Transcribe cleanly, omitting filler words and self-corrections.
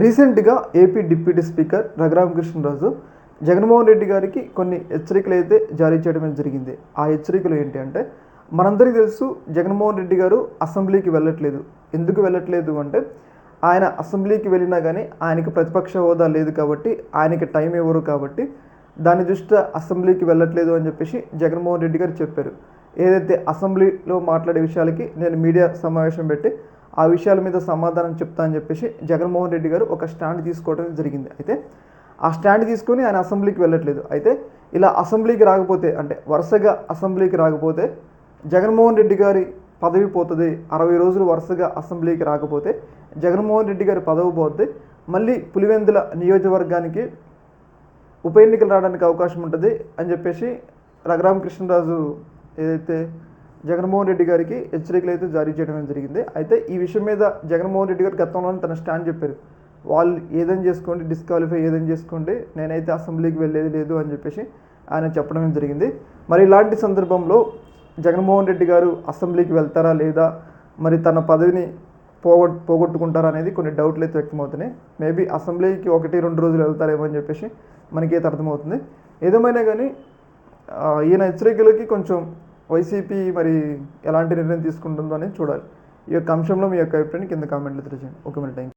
రీసెంట్గా AP deputy speaker Raghuramakrishnaraju Jaganmohan Reddy గారికి కొన్ని హెచ్చరికలు అయితే జారీ చేయడం జరిగింది. ఆ హెచ్చరికలు ఏంటి అంటే, మనందరికీ తెలుసు జగన్మోహన్ రెడ్డి గారు అసెంబ్లీకి వెళ్ళట్లేదు. ఎందుకు వెళ్ళట్లేదు అంటే, ఆయన అసెంబ్లీకి వెళ్ళినా కానీ ఆయనకి ప్రతిపక్ష హోదా లేదు కాబట్టి, ఆయనకి టైం ఇవ్వరు కాబట్టి, దాని దృష్ట్యా అసెంబ్లీకి వెళ్ళట్లేదు అని చెప్పేసి జగన్మోహన్ రెడ్డి గారు చెప్పారు. ఏదైతే అసెంబ్లీలో మాట్లాడే విషయాలకి నేను మీడియా సమావేశం పెట్టి ఆ విషయాల మీద సమాధానం చెప్తా అని చెప్పేసి జగన్మోహన్ రెడ్డి గారు ఒక స్టాండ్ తీసుకోవడం జరిగింది. అయితే ఆ స్టాండ్ తీసుకొని ఆయన అసెంబ్లీకి వెళ్ళట్లేదు. అయితే ఇలా అసెంబ్లీకి రాకపోతే, అంటే వరుసగా అసెంబ్లీకి రాకపోతే జగన్మోహన్ రెడ్డి గారి పదవి పోతుంది. 60 రోజులు వరుసగా అసెంబ్లీకి రాకపోతే జగన్మోహన్ రెడ్డి గారి పదవి పోతే మళ్ళీ పులివెందుల నియోజకవర్గానికి ఉప ఎన్నికలు రావడానికి అవకాశం ఉంటుంది అని చెప్పేసి రఘురామకృష్ణరాజు ఏదైతే జగన్మోహన్ రెడ్డి గారికి హెచ్చరికలు అయితే జారీ చేయడం జరిగింది. అయితే ఈ విషయం మీద జగన్మోహన్ రెడ్డి గారు గతంలోనే తన స్టాండ్ చెప్పారు. వాళ్ళు ఏదైనా చేసుకోండి, డిస్క్వాలిఫై ఏదైనా చేసుకోండి, నేనైతే అసెంబ్లీకి వెళ్ళేది లేదు అని చెప్పేసి ఆయన చెప్పడం జరిగింది. మరి ఇలాంటి సందర్భంలో జగన్మోహన్ రెడ్డి గారు అసెంబ్లీకి వెళ్తారా లేదా, మరి తన పదవిని పోగొట్టుకుంటారా అనేది కొన్ని డౌట్లు అయితే వ్యక్తమవుతున్నాయి. మేబీ అసెంబ్లీకి 1-2 రోజులు వెళ్తారేమో అని చెప్పేసి మనకైతే అర్థమవుతుంది. ఏదేమైనా కానీ ఈయన హెచ్చరికలకి కొంచెం వైసీపీ మరి ఎలాంటి నిర్ణయం తీసుకుంటుందో అనేది చూడాలి. ఈ యొక్క అంశంలో మీ యొక్క అభిప్రాయాన్ని కింద కామెంట్లో తెలియజేయండి. ఓకే, మరి థ్యాంక్ యూ.